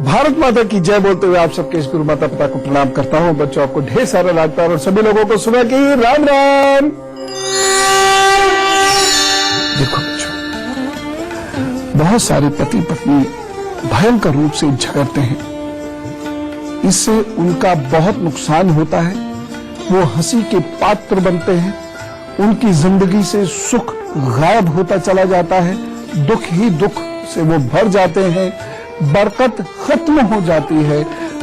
भारत माता की जय बोलते हुए आप सबके इस गुरु माता पिता को प्रणाम करता हूं। बच्चों आपको ढेर सारा लाड प्यार और सभी लोगों को सुबह की राम राम। देखो बच्चों, बहुत सारे पति पत्नी भयंकर रूप से झगड़ते हैं, इससे उनका बहुत नुकसान होता है। वो हंसी के पात्र बनते हैं, उनकी जिंदगी से सुख गायब होता चला जाता है, दुख ही दुख से वो भर जाते हैं, बरकत खत्म हो जाती है,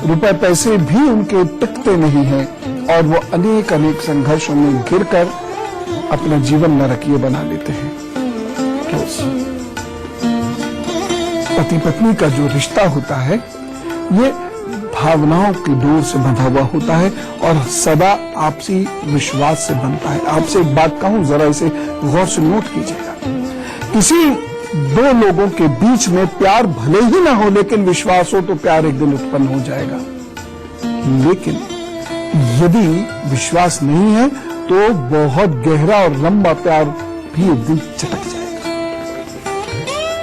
रुपए पैसे भी उनके टिकते नहीं हैं और वो अनेक अनेक संघर्षों में घिरकर अपना जीवन नरकीय बना लेते हैं। पति पत्नी का जो रिश्ता होता है ये भावनाओं की डोर से बंधा हुआ होता है और सदा आपसी विश्वास से बनता है। आपसे एक बात कहूं, जरा इसे गौर से नोट कीजिएगा। किसी दो लोगों के बीच में प्यार भले ही ना हो, लेकिन विश्वास हो तो प्यार एक दिन उत्पन्न हो जाएगा। लेकिन यदि विश्वास नहीं है तो बहुत गहरा और लंबा प्यार भी एक दिन चटक जाएगा।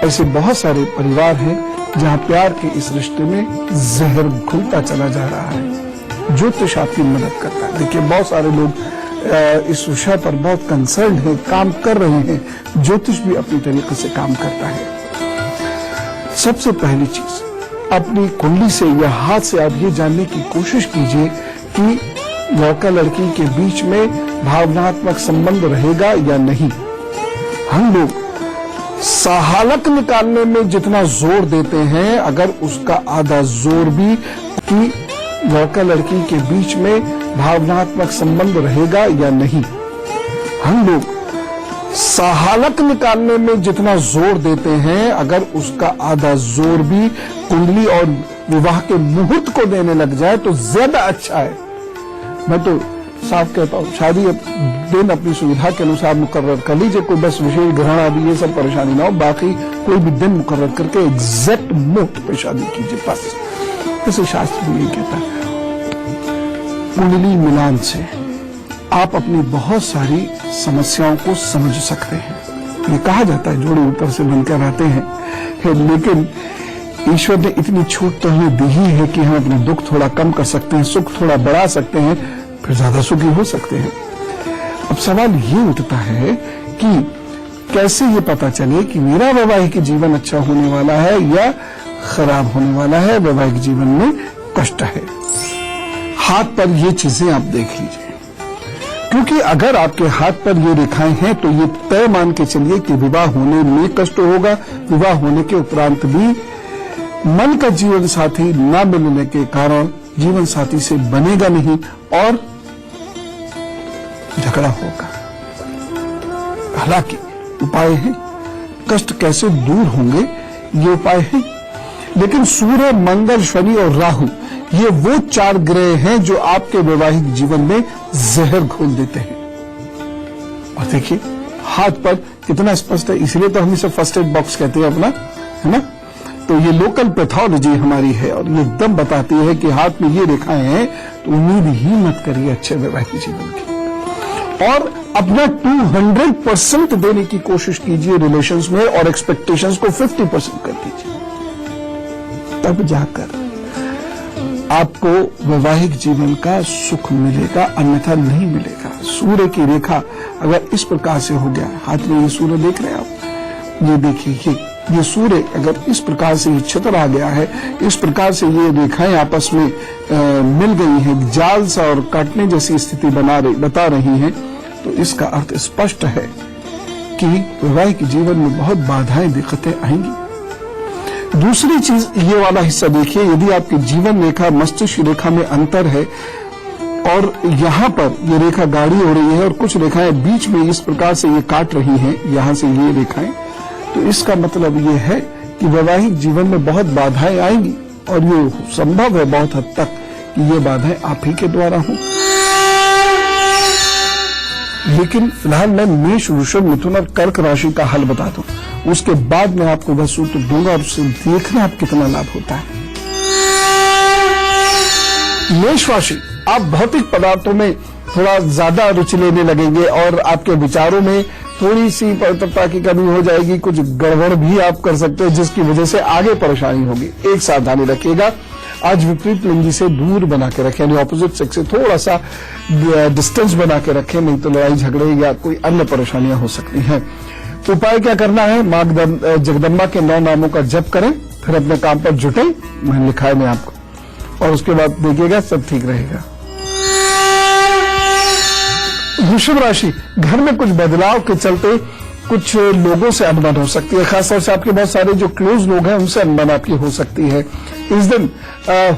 ऐसे बहुत सारे परिवार हैं जहां प्यार के इस रिश्ते में जहर घुलता चला जा रहा है। ज्योतिष आपकी मदद करता है। देखिए, बहुत सारे लोग इस विषय पर बहुत कंसर्न है, काम कर रहे हैं। ज्योतिष भी अपनी तरीके से काम करता है। सबसे पहली चीज, अपनी कुंडली से या हाथ से आप ये जानने की कोशिश कीजिए कि लड़का लड़की के बीच में भावनात्मक संबंध रहेगा या नहीं। हम लोग सहालक निकालने में जितना जोर देते हैं, अगर उसका आधा जोर भी कि लड़का लड़की के बीच में भावनात्मक संबंध रहेगा या नहीं। हम लोग सहालक निकालने में जितना जोर देते हैं, अगर उसका आधा जोर भी कुंडली और विवाह के मुहूर्त को देने लग जाए तो ज्यादा अच्छा है। मैं तो साफ कहता हूं, शादी दिन अपनी सुविधा के अनुसार मुकर्रर कर लीजिए। कोई बस विशेष ग्रहण आदि ये सब परेशानी ना हो, बाकी कोई भी दिन मुकर्रर करके एग्जैक्ट मुहूर्त पे शादी कीजिए बस। जैसे शास्त्र भी ये कहता है। कुंडली मिलान से आप अपनी बहुत सारी समस्याओं को समझ सकते हैं। ये कहा जाता है जोड़े ऊपर से बनकर आते हैं, लेकिन ईश्वर ने इतनी छूट तो हमें दी ही है कि हम अपने दुख थोड़ा कम कर सकते हैं, सुख थोड़ा बढ़ा सकते हैं, फिर ज्यादा सुखी हो सकते हैं। अब सवाल ये उठता है कि कैसे ये पता चले कि मेरा वैवाहिक जीवन अच्छा होने वाला है या खराब होने वाला है, वैवाहिक जीवन में कष्ट है। हाथ पर ये चीजें आप देख लीजिए, क्योंकि अगर आपके हाथ पर ये रेखाएं हैं तो ये तय मान के चलिए कि विवाह होने में कष्ट होगा। विवाह होने के उपरांत भी मन का जीवन साथी न मिलने के कारण जीवन साथी से बनेगा नहीं और झगड़ा होगा। हालांकि उपाय है, कष्ट कैसे दूर होंगे ये उपाय है, लेकिन सूर्य, मंगल, शनि और राहु ये वो चार ग्रह हैं जो आपके वैवाहिक जीवन में जहर घोल देते हैं। और देखिए हाथ पर कितना स्पष्ट है, इसलिए तो हम इसे फर्स्ट एड बॉक्स कहते हैं अपना, है ना। तो ये लोकल पैथोलॉजी हमारी है और ये एकदम बताती है कि हाथ में ये रेखाएं हैं तो उम्मीद ही मत करिए अच्छे वैवाहिक जीवन की। और अपना 200% देने की कोशिश कीजिए रिलेशंस में और एक्सपेक्टेशंस को 50% कर दीजिए, तब जाकर आपको वैवाहिक जीवन का सुख मिलेगा, अन्यथा नहीं मिलेगा। सूर्य की रेखा अगर इस प्रकार से हो गया, हाथ में ये सूर्य देख रहे हैं आप, ये देखिए ये सूर्य अगर इस प्रकार से छितर आ गया है, इस प्रकार से ये रेखाएं आपस में मिल गई हैं, जाल सा और काटने जैसी स्थिति बता रही हैं, तो इसका अर्थ स्पष्ट है कि वैवाहिक जीवन में बहुत बाधाएं, दिक्कतें आएंगी। दूसरी चीज, ये वाला हिस्सा देखिए, यदि आपकी जीवन रेखा मस्तिष्क रेखा में अंतर है और यहाँ पर ये रेखा गाढ़ी हो रही है और कुछ रेखाएं बीच में इस प्रकार से ये काट रही हैं, यहाँ से ये रेखाएं, तो इसका मतलब ये है कि वैवाहिक जीवन में बहुत बाधाएं आएंगी और ये संभव है बहुत हद तक कि ये बाधाएं आप ही के द्वारा हों। लेकिन फिलहाल मैं मेष, वृषभ, मिथुन और कर्क राशि का हल बता दूं, उसके बाद मैं आपको वह सूत्र दूंगा और उससे देखना आप कितना लाभ होता है। मेष राशि, आप भौतिक पदार्थों में थोड़ा ज्यादा रुचि लेने लगेंगे और आपके विचारों में थोड़ी सी पवित्रता की कमी हो जाएगी, कुछ गड़बड़ भी आप कर सकते हैं जिसकी वजह से आगे परेशानी होगी। एक सावधानी रखिएगा, आज विपरीत लिंगी से दूर बना के रखें, यानी ऑपोजिट सेक्स से थोड़ा सा डिस्टेंस बना के रखें, नहीं तो लड़ाई झगड़े या कोई अन्य परेशानियां हो सकती हैं। उपाय क्या करना है, मां जगदम्बा के 9 नामों का जप करें, फिर अपने काम पर जुटे, मैंने लिखा है मैं आपको, और उसके बाद देखिएगा सब ठीक रहेगा। वृषभ राशि, घर में कुछ बदलाव के चलते कुछ लोगों से अनबन हो सकती है, खासतौर से आपके बहुत सारे जो क्लोज लोग हैं उनसे अनबन आपकी हो सकती है। इस दिन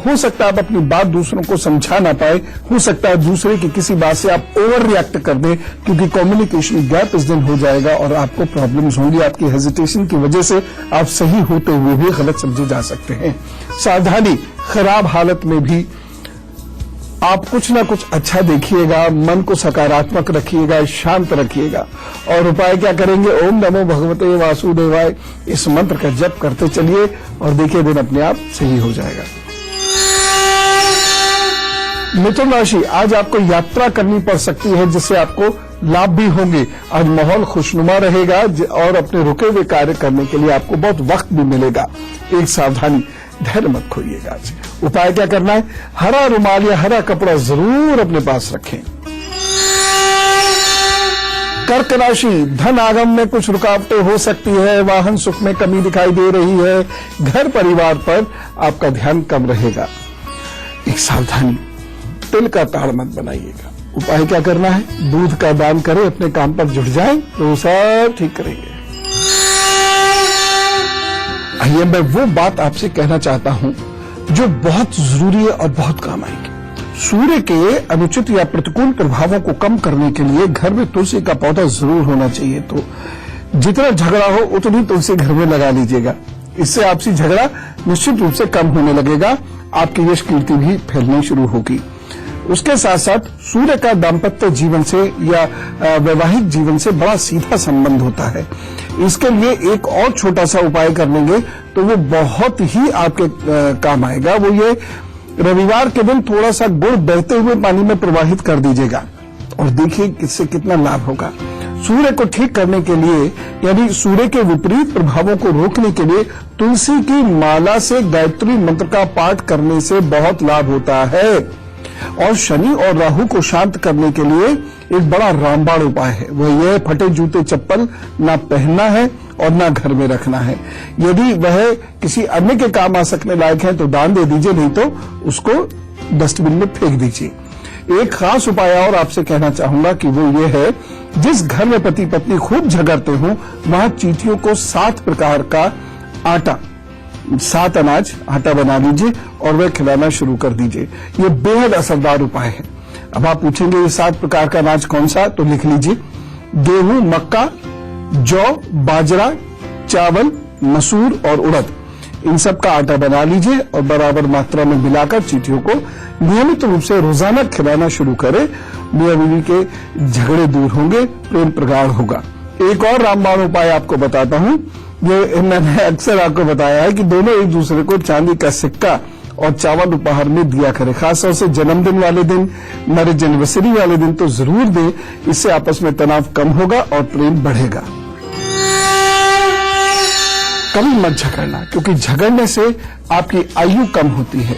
हो सकता है आप अपनी बात दूसरों को समझा ना पाए, हो सकता है दूसरे की किसी बात से आप ओवर रिएक्ट कर दें, क्योंकि कम्युनिकेशन गैप इस दिन हो जाएगा और आपको प्रॉब्लम्स होंगी। आपकी हेजिटेशन की वजह से आप सही होते हुए भी गलत समझे जा सकते हैं। सावधानी, खराब हालत में भी आप कुछ ना कुछ अच्छा देखिएगा, मन को सकारात्मक रखिएगा, शांत रखिएगा। और उपाय क्या करेंगे, ओम नमो भगवते वासुदेवाय, इस मंत्र का जप करते चलिए और देखिए दिन अपने आप सही हो जाएगा। मिथुन राशि, आज आपको यात्रा करनी पड़ सकती है जिससे आपको लाभ भी होंगे। आज माहौल खुशनुमा रहेगा और अपने रुके हुए कार्य करने के लिए आपको बहुत वक्त भी मिलेगा। एक सावधानी, धैर्य मत खोइएगा। आज उपाय क्या करना है, हरा रुमाल या हरा कपड़ा जरूर अपने पास रखें। कर्क राशि, धन आगम में कुछ रुकावटें हो सकती है, वाहन सुख में कमी दिखाई दे रही है, घर परिवार पर आपका ध्यान कम रहेगा। एक सावधानी, तिल का ताड़ मत बनाइएगा। उपाय क्या करना है, दूध का दान करें, अपने काम पर जुट जाएं तो सब ठीक करेंगे। आइए मैं वो बात आपसे कहना चाहता हूं जो बहुत जरूरी है और बहुत काम आएगी। सूर्य के अनुचित या प्रतिकूल प्रभावों को कम करने के लिए घर में तुलसी का पौधा जरूर होना चाहिए। तो जितना झगड़ा हो उतनी तुलसी घर में लगा लीजिएगा, इससे आपसी झगड़ा निश्चित रूप से कम होने लगेगा, आपकी यश कीर्ति भी फैलनी शुरू होगी। उसके साथ साथ सूर्य का दाम्पत्य जीवन से या वैवाहिक जीवन से बड़ा सीधा संबंध होता है। इसके लिए एक और छोटा सा उपाय कर लेंगे तो वो बहुत ही आपके काम आएगा। वो ये, रविवार के दिन थोड़ा सा गुड़ बहते हुए पानी में प्रवाहित कर दीजिएगा और देखिए इससे कितना लाभ होगा। सूर्य को ठीक करने के लिए, यानी सूर्य के विपरीत प्रभावों को रोकने के लिए तुलसी की माला से गायत्री मंत्र का पाठ करने से बहुत लाभ होता है। और शनि और राहु को शांत करने के लिए एक बड़ा रामबाण उपाय है, वह यह फटे जूते चप्पल ना पहनना है और ना घर में रखना है। यदि वह किसी अन्य के काम आ सकने लायक है तो दान दे दीजिए, नहीं तो उसको डस्टबिन में फेंक दीजिए। एक खास उपाय और आपसे कहना चाहूंगा कि वो ये है, जिस घर में पति पत्नी खूब झगड़ते हो वहां चींटियों को 7 प्रकार का आटा, 7 अनाज आटा बना लीजिए और वह खिलाना शुरू कर दीजिए। ये बेहद असरदार उपाय है। अब आप पूछेंगे ये 7 प्रकार का अनाज कौन सा, तो लिख लीजिए, गेहूं, मक्का, जौ, बाजरा, चावल, मसूर और उड़द, इन सब का आटा बना लीजिए और बराबर मात्रा में मिलाकर चींटियों को नियमित रूप से रोजाना खिलाना शुरू करें। मियां बीवी के झगड़े दूर होंगे, प्रेम प्रगाढ़ होगा। एक और रामबाण उपाय आपको बताता हूं, ये मैंने अक्सर आपको बताया है कि दोनों एक दूसरे को चांदी का सिक्का और चावल उपहार में दिया करें। खासतौर से जन्मदिन वाले दिन, मैरिज एनिवर्सरी वाले दिन तो जरूर दें, इससे आपस में तनाव कम होगा और प्रेम बढ़ेगा। कभी मत झगड़ना, क्योंकि झगड़ने से आपकी आयु कम होती है,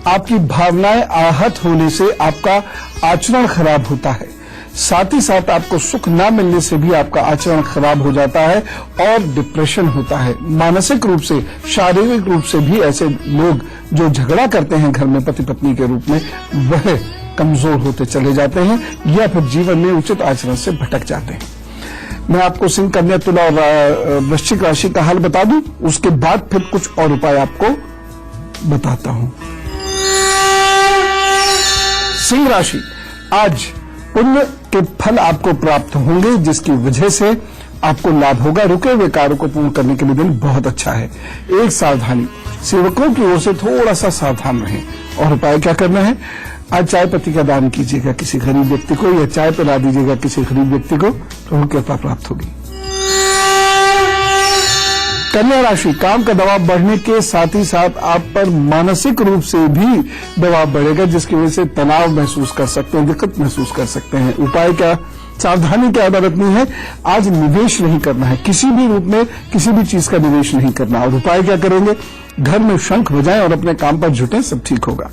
आपकी भावनाएं आहत होने से आपका आचरण खराब होता है, साथ ही साथ आपको सुख न मिलने से भी आपका आचरण खराब हो जाता है और डिप्रेशन होता है। मानसिक रूप से, शारीरिक रूप से भी ऐसे लोग जो झगड़ा करते हैं घर में पति पत्नी के रूप में, वह कमजोर होते चले जाते हैं या फिर जीवन में उचित आचरण से भटक जाते हैं। मैं आपको सिंह, कन्या, तुला और वृश्चिक राशि का हाल बता दूं, उसके बाद फिर कुछ और उपाय आपको बताता हूं। सिंह राशि, आज पुण्य के फल आपको प्राप्त होंगे जिसकी वजह से आपको लाभ होगा। रुके हुए कार्यों को पूर्ण करने के लिए दिन बहुत अच्छा है। एक सावधानी, सेवकों की ओर से थोड़ा सा सावधान रहें। और उपाय क्या करना है, आज चाय पत्ती का दान कीजिएगा किसी गरीब व्यक्ति को, या चाय पिला दीजिएगा किसी गरीब व्यक्ति को, तो उनकी कृपा प्राप्त होगी। कन्या राशि, काम का दबाव बढ़ने के साथ ही साथ आप पर मानसिक रूप से भी दबाव बढ़ेगा, जिसकी वजह से तनाव महसूस कर सकते हैं, दिक्कत महसूस कर सकते हैं। उपाय क्या, सावधानी क्या बरतनी है, आज निवेश नहीं करना है, किसी भी रूप में किसी भी चीज का निवेश नहीं करना। और उपाय क्या करेंगे, घर में शंख बजाएं और अपने काम पर जुटें, सब ठीक होगा।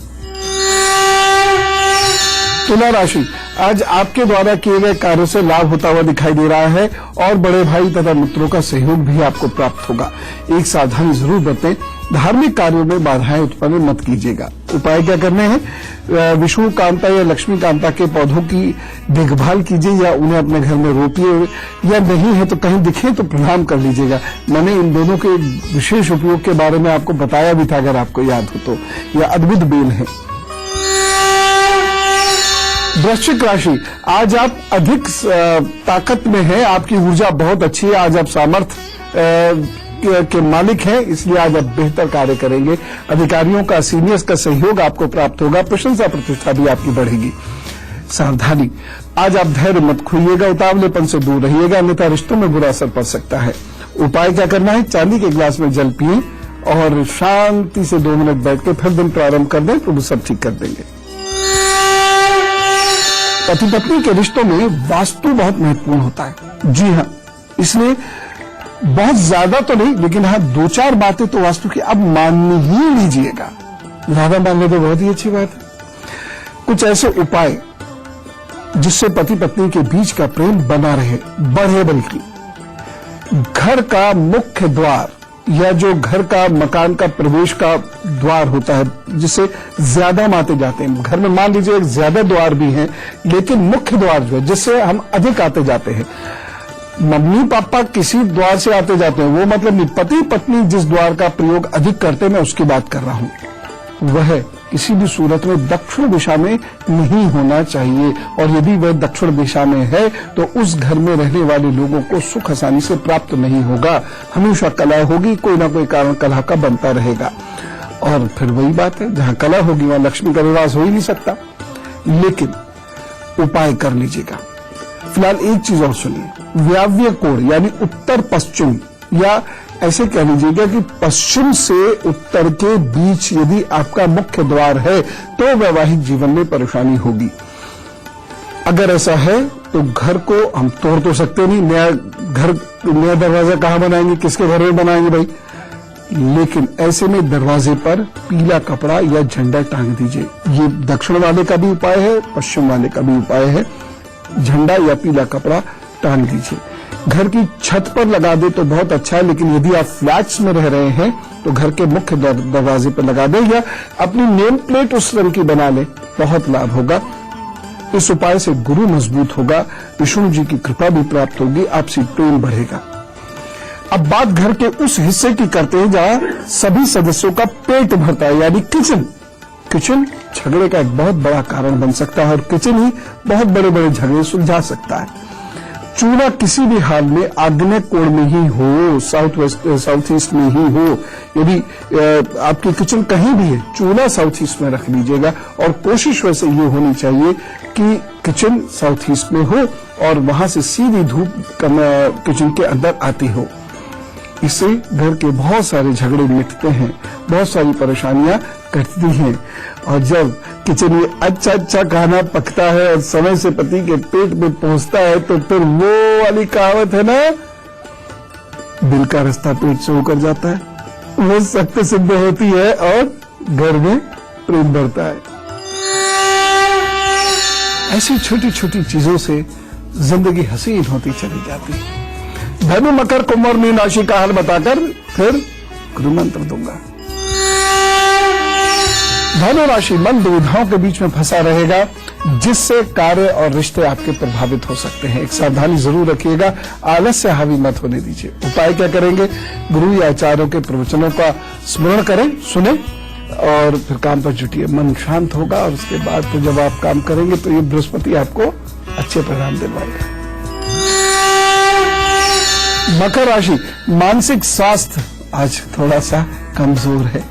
तुला राशि, आज आपके द्वारा किए गए कार्यों से लाभ होता हुआ दिखाई दे रहा है और बड़े भाई तथा मित्रों का सहयोग भी आपको प्राप्त होगा। एक सावधानी जरूर बरतें, धार्मिक कार्यों में बाधाएं उत्पन्न मत कीजिएगा। उपाय क्या करने हैं, विष्णु कांता या लक्ष्मी कांता के पौधों की देखभाल कीजिए या उन्हें अपने घर में रोपिए, या नहीं है तो कहीं दिखे तो प्रणाम कर लीजिएगा। मैंने इन दोनों के विशेष उपयोग के बारे में आपको बताया भी था, अगर आपको याद हो तो। यह अद्भुत बेल है। वृश्चिक राशि, आज आप अधिक ताकत में हैं, आपकी ऊर्जा बहुत अच्छी है, आज आप सामर्थ्य के मालिक हैं, इसलिए आज आप बेहतर कार्य करेंगे। अधिकारियों का, सीनियर्स का सहयोग आपको प्राप्त होगा, प्रशंसा प्रतिष्ठा भी आपकी बढ़ेगी। सावधानी, आज आप धैर्य मत खोइएगा, उतावलेपन से दूर रहिएगा, अन्यथा रिश्तों में बुरा असर पड़ सकता है। उपाय क्या करना है, चांदी के गिलास में जल पिए और शांति से 2 मिनट बैठ के फिर दिन प्रारंभ कर दें तो वो सब ठीक कर देंगे। पति पत्नी के रिश्तों में वास्तु बहुत महत्वपूर्ण होता है। जी हाँ, इसलिए बहुत ज्यादा तो नहीं, लेकिन हाँ 2-4 बातें तो वास्तु की अब मान ही लीजिएगा। ज्यादा मान ले तो बहुत ही अच्छी बात है। कुछ ऐसे उपाय जिससे पति पत्नी के बीच का प्रेम बना रहे, बढ़े, बल्कि घर का मुख्य द्वार या जो घर का, मकान का प्रवेश का द्वार होता है, जिससे ज्यादा आते जाते हैं। घर में मान लीजिए एक ज्यादा द्वार भी है, लेकिन मुख्य द्वार जो है जिससे हम अधिक आते जाते हैं, मम्मी पापा किसी द्वार से आते जाते हैं, वो मतलब नहीं, पति पत्नी जिस द्वार का प्रयोग अधिक करते हैं, मैं उसकी बात कर रहा हूं, वह किसी भी सूरत में दक्षिण दिशा में नहीं होना चाहिए। और यदि वह दक्षिण दिशा में है तो उस घर में रहने वाले लोगों को सुख आसानी से प्राप्त नहीं होगा, हमेशा कलह होगी, कोई ना कोई कारण कलह का बनता रहेगा। और फिर वही बात है, जहां कलह होगी वहां लक्ष्मी का निवास हो ही नहीं सकता। लेकिन उपाय कर लीजिएगा। फिलहाल एक चीज और सुनिए, वायव्य कोण यानी उत्तर पश्चिम, या ऐसे कह लीजिएगा कि पश्चिम से उत्तर के बीच यदि आपका मुख्य द्वार है तो वैवाहिक जीवन में परेशानी होगी। अगर ऐसा है तो घर को हम तोड़ तो सकते नहीं, नया दरवाजा कहां बनाएंगे, किसके घर में बनाएंगे भाई। लेकिन ऐसे में दरवाजे पर पीला कपड़ा या झंडा टांग दीजिए। ये दक्षिण वाले का भी उपाय है, पश्चिम वाले का भी उपाय है। झंडा या पीला कपड़ा टांग दीजिए। घर की छत पर लगा दे तो बहुत अच्छा है, लेकिन यदि आप फ्लैट्स में रह रहे हैं तो घर के मुख्य दरवाजे पर लगा दे या अपनी नेम प्लेट उस रंग की बना ले, बहुत लाभ होगा। इस उपाय से गुरु मजबूत होगा, विष्णु जी की कृपा भी प्राप्त होगी, आपसी प्रेम बढ़ेगा। अब बात घर के उस हिस्से की करते हैं जहां सभी सदस्यों का पेट भरता है, यानी किचन। किचन झगड़े का एक बहुत बड़ा कारण बन सकता है और किचन ही बहुत बड़े बड़े झगड़े सुलझा सकता है। चूल्हा किसी भी हाल में आग्नेय कोण में ही हो, साउथ ईस्ट में ही हो। यदि आपकी किचन कहीं भी है, चूल्हा साउथ ईस्ट में रख लीजिएगा और कोशिश वैसे ये होनी चाहिए कि किचन साउथ ईस्ट में हो और वहां से सीधी धूप किचन के अंदर आती हो। इससे घर के बहुत सारे झगड़े मिटते हैं, बहुत सारी परेशानियां कटती हैं। और जब किचन में अच्छा खाना पकता है और समय से पति के पेट में पहुंचता है तो फिर वो वाली कहावत है ना, दिल का रास्ता पेट से होकर जाता है, वो सत्य सिद्ध होती है और घर में प्रेम बढ़ता है। ऐसी छोटी छोटी चीजों से जिंदगी हसीन होती चली जाती है। धनु, मकर, कुंभ और मीन राशि का हाल बताकर फिर गुरु मंत्र दूंगा। धनु राशि मन दुविधाओं के बीच में फंसा रहेगा, जिससे कार्य और रिश्ते आपके प्रभावित हो सकते हैं। एक सावधानी जरूर रखिएगा, आलस्य हावी मत होने दीजिए। उपाय क्या करेंगे, गुरु या आचार्यों के प्रवचनों का स्मरण करें, सुने और फिर काम पर जुटिए। मन शांत होगा और उसके बाद फिर जब आप काम करेंगे तो ये बृहस्पति आपको अच्छे परिणाम दिलवाएगा। मकर राशि, मानसिक स्वास्थ्य आज थोड़ा सा कमजोर है।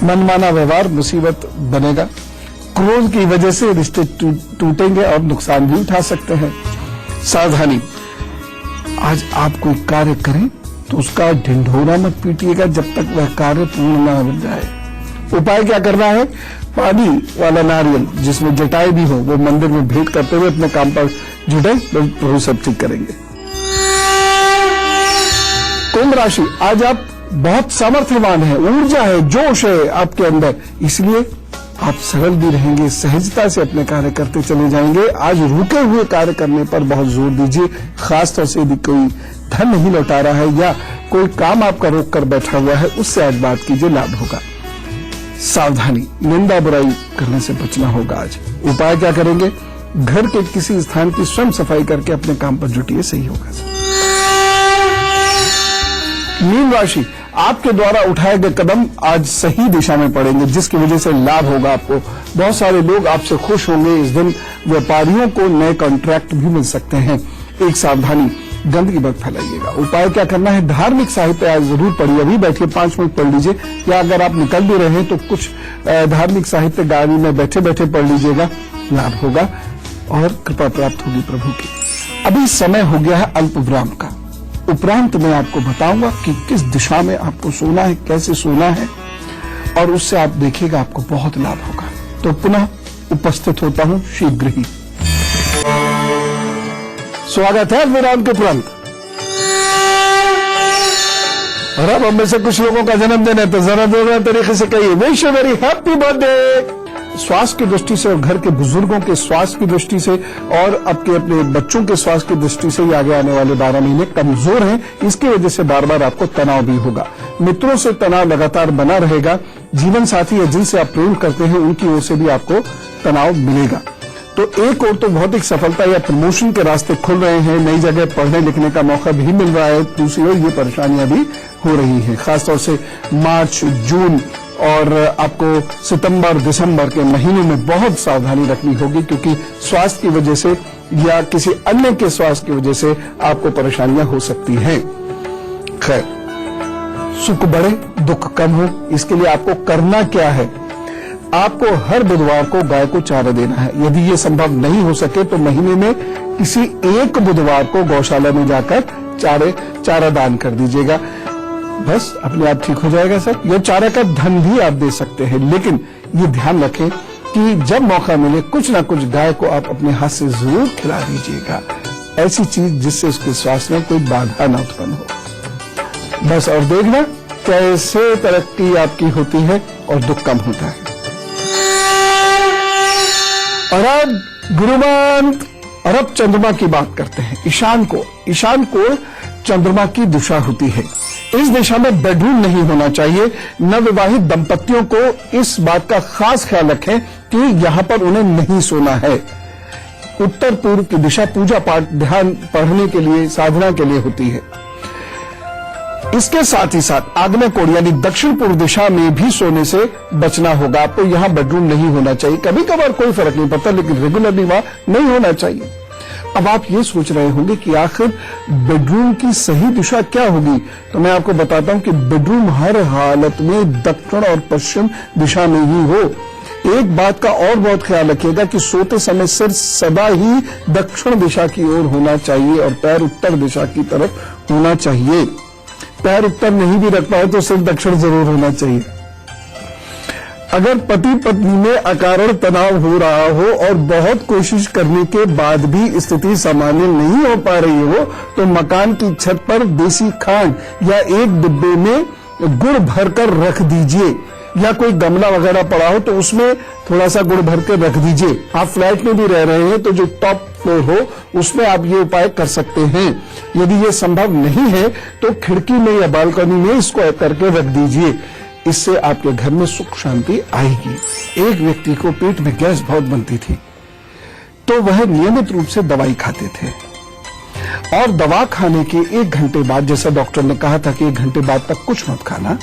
मनमाना व्यवहार मुसीबत बनेगा। क्रोध की वजह से रिश्ते टूटेंगे और नुकसान भी उठा सकते हैं। सावधानी, आज आप कोई कार्य करें तो उसका ढिंढोरा मत पीटिएगा जब तक वह कार्य पूर्ण न बन जाए। उपाय क्या करना है, पानी वाला नारियल जिसमें जटाई भी हो, वो मंदिर में भेंट करते हुए अपने काम पर जुटे, तो प्रभु सब ठीक करेंगे। कुंभ राशि, आज आप बहुत सामर्थ्यवान है, ऊर्जा है, जोश है आपके अंदर, इसलिए आप सरल भी रहेंगे, सहजता से अपने कार्य करते चले जाएंगे। आज रुके हुए कार्य करने पर बहुत जोर दीजिए, खासतौर से यदि कोई धन नहीं लौटा रहा है या कोई काम आपका रोक कर बैठा हुआ है, उससे आज बात कीजिए, लाभ होगा। सावधानी, निंदा बुराई करने से बचना होगा। आज उपाय क्या करेंगे? घर के किसी स्थान की स्वयं सफाई करके अपने काम पर जुटिए, सही होगा। मीन राशि, आपके द्वारा उठाए गए कदम आज सही दिशा में पड़ेंगे, जिसकी वजह से लाभ होगा आपको। बहुत सारे लोग आपसे खुश होंगे इस दिन। व्यापारियों को नए कॉन्ट्रैक्ट भी मिल सकते हैं। एक सावधानी, गंदगी मत फैलाइएगा। उपाय क्या करना है? धार्मिक साहित्य आज जरूर पढ़िए, अभी बैठिए 5 मिनट पढ़ लीजिए, या अगर आप निकल भी रहे हैं तो कुछ धार्मिक साहित्य गाड़ी में बैठे बैठे पढ़ लीजिएगा, लाभ होगा और कृपा प्राप्त होगी प्रभु की। अभी समय हो गया है अल्प विराम का। उपरांत मैं आपको बताऊंगा कि किस दिशा में आपको सोना है, कैसे सोना है, और उससे आप देखिएगा आपको बहुत लाभ होगा। तो पुनः उपस्थित होता हूं शीघ्र ही। स्वागत है विराम के उपरांत। और अब हम में से कुछ लोगों का जन्मदिन है, तो जरा जोरदार तरीके से कहिए wish you very happy birthday. स्वास्थ्य की दृष्टि से और घर के बुजुर्गों के स्वास्थ्य की दृष्टि से और आपके अपने बच्चों के स्वास्थ्य की दृष्टि से आगे आने वाले 12 महीने कमजोर हैं। इसकी वजह से बार बार आपको तनाव भी होगा। मित्रों से तनाव लगातार बना रहेगा। जीवन साथी या जिनसे आप प्रेम करते हैं उनकी ओर से भी आपको तनाव मिलेगा। तो एक और तो भौतिक सफलता या प्रमोशन के रास्ते खुल रहे हैं, नई जगह पढ़ने लिखने का मौका भी मिल रहा है। दूसरी ओर ये परेशानियां भी हो रही हैं, खासतौर से मार्च, जून और आपको सितंबर, दिसंबर के महीनों में बहुत सावधानी रखनी होगी, क्योंकि स्वास्थ्य की वजह से या किसी अन्य के स्वास्थ्य की वजह से आपको परेशानियां हो सकती हैं। खैर, सुख बढ़े दुख कम हो, इसके लिए आपको करना क्या है? आपको हर बुधवार को गाय को चारा देना है। यदि ये संभव नहीं हो सके तो महीने में किसी एक बुधवार को गौशाला में जाकर चारा दान कर दीजिएगा, बस अपने आप ठीक हो जाएगा सर। ये चारा का धन भी आप दे सकते हैं, लेकिन ये ध्यान रखें कि जब मौका मिले कुछ ना कुछ गाय को आप अपने हाथ से जरूर खिला दीजिएगा, ऐसी चीज जिससे उसके स्वास्थ्य में कोई बाधा न उत्पन्न हो। बस और देखना कैसे तरक्की आपकी होती है और दुख कम होता है। और अब गुरुमंत्र, और अब चंद्रमा की बात करते हैं। ईशान को चंद्रमा की दिशा होती है। इस दिशा में बेडरूम नहीं होना चाहिए। नवविवाहित दंपतियों को इस बात का खास ख्याल रखें कि यहां पर उन्हें नहीं सोना है। उत्तर पूर्व की दिशा पूजा पाठ, ध्यान, पढ़ने के लिए, साधना के लिए होती है। इसके साथ ही साथ आग्नेय कोण यानी दक्षिण पूर्व दिशा में भी सोने से बचना होगा। आपको यहां बेडरूम नहीं होना चाहिए। कभी कभार कोई फर्क नहीं पड़ता, लेकिन रेगुलरली वहां नहीं होना चाहिए। अब आप ये सोच रहे होंगे कि आखिर बेडरूम की सही दिशा क्या होगी, तो मैं आपको बताता हूं कि बेडरूम हर हालत में दक्षिण और पश्चिम दिशा में ही हो। एक बात का और बहुत ख्याल रखिएगा कि सोते समय सिर सदा ही दक्षिण दिशा की ओर होना चाहिए और पैर उत्तर दिशा की तरफ होना चाहिए। पैर उत्तर नहीं भी रख पाए तो सिर दक्षिण जरूर होना चाहिए। अगर पति पत्नी में अकारण तनाव हो रहा हो और बहुत कोशिश करने के बाद भी स्थिति सामान्य नहीं हो पा रही हो, तो मकान की छत पर देसी खांड या एक डिब्बे में गुड़ भरकर रख दीजिए, या कोई गमला वगैरह पड़ा हो तो उसमें थोड़ा सा गुड़ भर के रख दीजिए। आप फ्लैट में भी रह रहे हैं तो जो टॉप फ्लोर हो उसमें आप ये उपाय कर सकते हैं। यदि ये संभव नहीं है तो खिड़की में या बालकनी में इसको करके रख दीजिए। इससे आपके घर में सुख शांति आएगी। एक व्यक्ति को पेट में गैस बहुत बनती थी, तो वह नियमित रूप से दवाई खाते थे, और दवा खाने के 1 घंटे बाद, जैसा डॉक्टर ने कहा था कि 1 घंटे बाद तक कुछ मत खाना,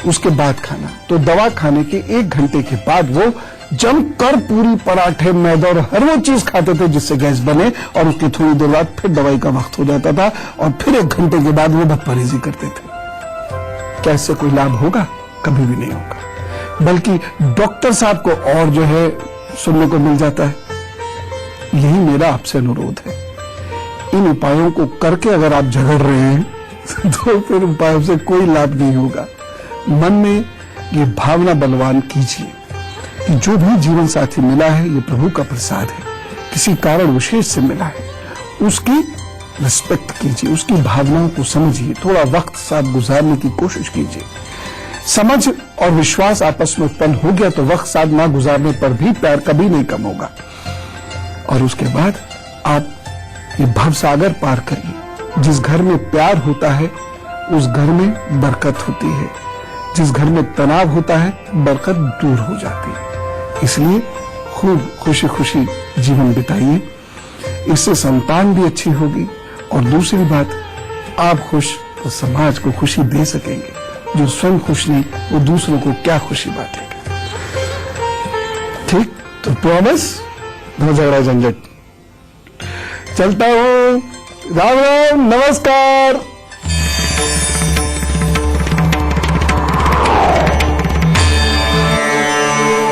उसके बाद खाना, तो दवा खाने के 1 घंटे के बाद वो जमकर पूरी पराठे, मैदा और हर वो चीज खाते थे जिससे गैस बने, और उसके थोड़ी देर बाद फिर दवाई का वक्त हो जाता था और फिर 1 घंटे के बाद वो बदपरहेजी करते थे। क्या इससे कोई लाभ होगा? कभी भी नहीं होगा, बल्कि डॉक्टर साहब को और जो है सुनने को मिल जाता है। यही मेरा आपसे अनुरोध है, इन उपायों को करके अगर आप झगड़ रहे हैं तो फिर उपायों से कोई लाभ नहीं होगा। मन में ये भावना बलवान कीजिए कि जो भी जीवन साथी मिला है ये प्रभु का प्रसाद है, किसी कारण विशेष से मिला है, उसकी रिस्पेक्ट कीजिए, उसकी भावनाओं को समझिए, थोड़ा वक्त साथ गुजारने की कोशिश कीजिए। समझ और विश्वास आपस में उत्पन्न हो गया तो वक्त साथ ना गुजारने पर भी प्यार कभी नहीं कम होगा। और उसके बाद आप ये भवसागर पार करिए। जिस घर में प्यार होता है उस घर में बरकत होती है, जिस घर में तनाव होता है बरकत दूर हो जाती है। इसलिए खूब खुशी खुशी जीवन बिताइए, इससे संतान भी अच्छी होगी और दूसरी बात, आप खुश तो समाज को खुशी दे सकेंगे। जो स्वयं खुश नहीं वो दूसरों को क्या खुशी बांटेगा। ठीक, तो प्रॉमिस, नो झगड़ा झंझट। चलता हूं, राम राम, नमस्कार।